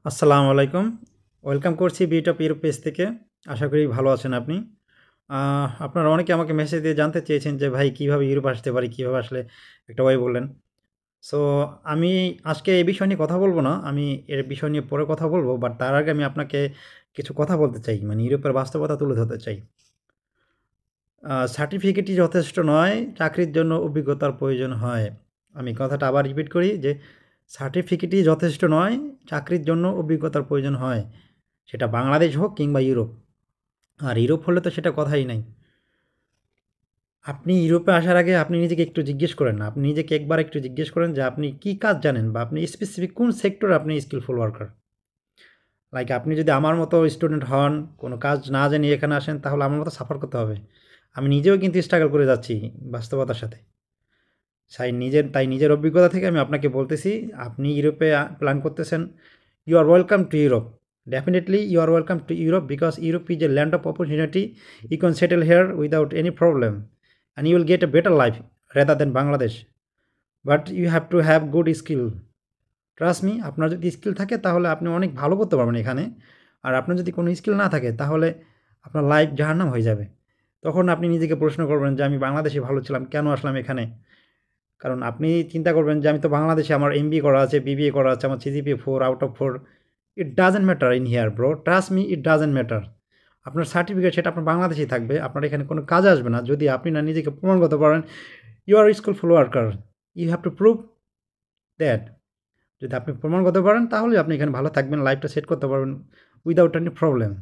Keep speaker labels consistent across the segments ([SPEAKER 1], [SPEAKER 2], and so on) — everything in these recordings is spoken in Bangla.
[SPEAKER 1] আসসালামু আলাইকুম। ওয়েলকাম করছি বিউটি অফ ইউরোপ পেজ থেকে। আশা করি ভালো আছেন আপনি। আপনারা অনেকে আমাকে মেসেজ দিয়ে জানতে চেয়েছেন যে ভাই কিভাবে ইউরোপ আসতে পারি? কিভাবে আসলে একটা ওয়ে বললেন। সো আমি আজকে এই বিষয় নিয়ে কথা বলব না। আমি এর বিষয় নিয়ে পরে কথা বলব। বাট তার আগে আমি আপনাকে কিছু কথা বলতে চাই। মানে ইউরোপের বাস্তবতা তুলে ধরতে চাই। সার্টিফিকেটই যথেষ্ট নয়, চাকরির জন্য অভিজ্ঞতার প্রয়োজন হয়। আমি কথাটা আবার রিপিট করি যে সার্টিফিকেটই যথেষ্ট নয়, চাকরির জন্য অভিজ্ঞতার প্রয়োজন হয়। সেটা বাংলাদেশ হোক কিংবা ইউরোপ। আর ইউরোপ হলে তো সেটা কথাই নাই। আপনি ইউরোপে আসার আগে আপনি নিজেকে একটু জিজ্ঞেস করেন না। আপনি নিজেকে একবার একটু জিজ্ঞেস করেন যে আপনি কি কাজ জানেন বা আপনি স্পেসিফিক কোন সেক্টরে আপনি স্কিলফুল ওয়ার্কার। লাইক আপনি যদি আমার মতো স্টুডেন্ট হন, কোনো কাজ না জানিয়ে এখানে আসেন তাহলে আমার মতো সাফার করতে হবে। আমি নিজেও কিন্তু স্ট্রাগল করে যাচ্ছি বাস্তবতার সাথে। তাই নিজের অভিজ্ঞতা থেকে আমি আপনাকে বলতেছি, আপনি ইউরোপে প্ল্যান করতেছেন, you are welcome to Europe. Definitely you are welcome to Europe because Europe is a land of opportunity. You can settle here without any problem and you will get a better life rather than Bangladesh. But you have to have good skill. Trust me, আপনার যদি স্কিল থাকে তাহলে আপনি অনেক ভালো করতে পারবেন এখানে। আর আপনার যদি কোনো স্কিল না থাকে তাহলে আপনার লাইফ জাহান্নাম হয়ে যাবে। তখন আপনি নিজেকে প্রশ্ন করবেন যে আমি বাংলাদেশে ভালো ছিলাম, কেন আসলাম এখানে? কারণ আপনি চিন্তা করবেন যে আমি তো বাংলাদেশে আমার এমবিএ করা আছে, বিবিএ করা আছে, আমার CGPA 4 out of 4। It doesn't matter in here bro, trust me, it doesn't matter. আপনার সার্টিফিকেট সেটা আপনার বাংলাদেশেই থাকবে, আপনার এখানে কোনো কাজে আসবে না যদি আপনি না নিজেকে প্রমাণ করতে পারেন you are skillful worker. You have to prove that. যদি আপনি প্রমাণ করতে পারেন তাহলে আপনি এখানে ভালো থাকবেন, লাইফটা সেট করতে পারবেন উইদাউট এনি প্রবলেম।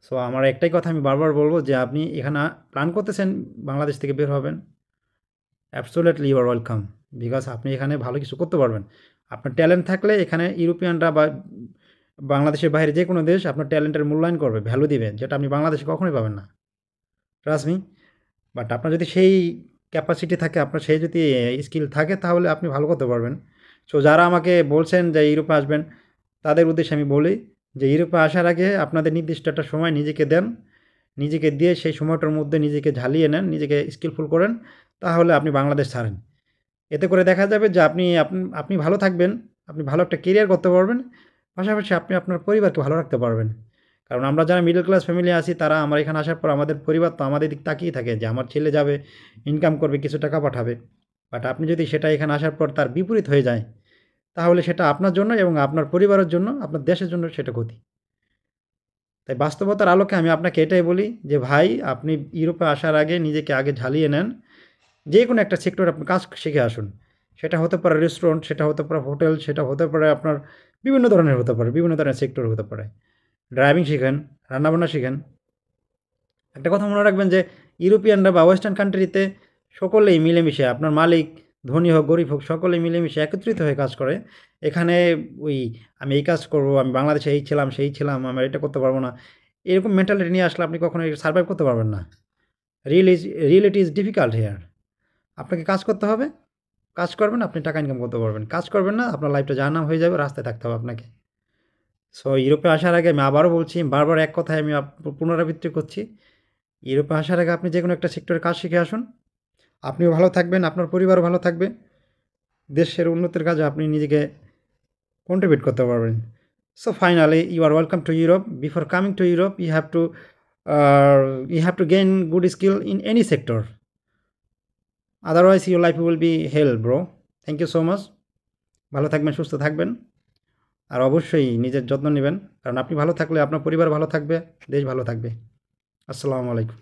[SPEAKER 1] সো আমার একটাই কথা আমি বারবার বলবো যে আপনি এখানে প্ল্যান করতেছেন বাংলাদেশ থেকে বের হবেন, absolutely you are welcome. Because আপনি এখানে ভালো কিছু করতে পারবেন। আপনার ট্যালেন্ট থাকলে এখানে ইউরোপিয়ানরা বা বাংলাদেশের বাইরে যে কোনো দেশ আপনার ট্যালেন্টের মূল্যায়ন করবে, ভ্যালু দিবে, যেটা আপনি বাংলাদেশে কখনোই পাবেন না। Trust me. বাট আপনার যদি সেই ক্যাপাসিটি থাকে, আপনার সেই যদি স্কিল থাকে তাহলে আপনি ভালো করতে পারবেন। সো যারা আমাকে বলছেন যে ইউরোপে আসবেন, তাদের উদ্দেশ্যে আমি বলি যে ইউরোপে আসার আগে আপনাদের নির্দিষ্ট একটা সময় নিজেকে দেন। নিজেকে দিয়ে সেই সময়টার মধ্যে নিজেকে ঝালিয়ে নেন, নিজেকে স্কিলফুল করেন, তাহলে আপনি বাংলাদেশ ছাড়েন। এতে করে দেখা যাবে যে আপনি ভালো থাকবেন, আপনি ভালো একটা কেরিয়ার করতে পারবেন, পাশাপাশি আপনি আপনার পরিবারকে ভালো রাখতে পারবেন। কারণ আমরা যারা মিডল ক্লাস ফ্যামিলি আছি তারা আমরা এখানে আসার পর আমাদের পরিবার তো আমাদের দিক তাকিয়ে থাকে যে আমার ছেলে যাবে, ইনকাম করবে, কিছু টাকা পাঠাবে। বাট আপনি যদি সেটা এখানে আসার পর তার বিপরীত হয়ে যায়, তাহলে সেটা আপনার জন্য এবং আপনার পরিবারের জন্য, আপনার দেশের জন্য সেটা ক্ষতি। তাই বাস্তবতার আলোকে আমি আপনাকে এটাই বলি যে ভাই, আপনি ইউরোপে আসার আগে নিজেকে আগে ঝালিয়ে নেন। যে কোনো একটা সেক্টরে আপনি কাজ শিখে আসুন। সেটা হতে পারে রেস্টুরেন্ট, সেটা হতে পারে হোটেল, সেটা হতে পারে আপনার বিভিন্ন ধরনের হতে পারে, বিভিন্ন ধরনের সেক্টর হতে পারে। ড্রাইভিং শিখেন, রান্নাবান্না শিখেন। একটা কথা মনে রাখবেন যে ইউরোপিয়ানরা বা ওয়েস্টার্ন কান্ট্রিতে সকলেই মিলেমিশে, আপনার মালিক ধনী হোক গরিব হোক সকলেই মিলেমিশে একত্রিত হয়ে কাজ করে। এখানে ওই আমি এই কাজ করব, আমি বাংলাদেশে এই ছিলাম সেই ছিলাম, আমি এটা করতে পারবো না, এরকম মেন্টালিটি নিয়ে আসলে আপনি কখনোই সার্ভাইভ করতে পারবেন না। Real is reality is difficult here. আপনাকে কাজ করতে হবে, কাজ করবেন, আপনি টাকা ইনকাম করতে পারবেন। কাজ করবেন না, আপনার লাইফটা জাহান্নাম হয়ে যাবে, রাস্তায় থাকতে হবে আপনাকে। সো ইউরোপে আসার আগে আমি আবারও বলছি, বারবার এক কথায় আমি পুনরাবৃত্তি করছি, ইউরোপে আসার আগে আপনি যেকোনো একটা সেক্টরে কাজ শিখে আসুন। আপনিও ভালো থাকবেন, আপনার পরিবারও ভালো থাকবে। দেশের উন্নতির কাজে আপনি নিজেকে কন্ট্রিবিউট করতে পারবেন। So finally you are welcome to Europe. Before coming to Europe you have to gain good skill in any sector. Otherwise your life will be hell, bro. Thank you so much. ভালো থাকবেন, সুস্থ থাকবেন। আর অবশ্যই নিজের যত্ন নেবেন, কারণ আপনি ভালো থাকলে আপনার পরিবার ভালো থাকবে, দেশ ভালো থাকবে। আসসালামু আলাইকুম।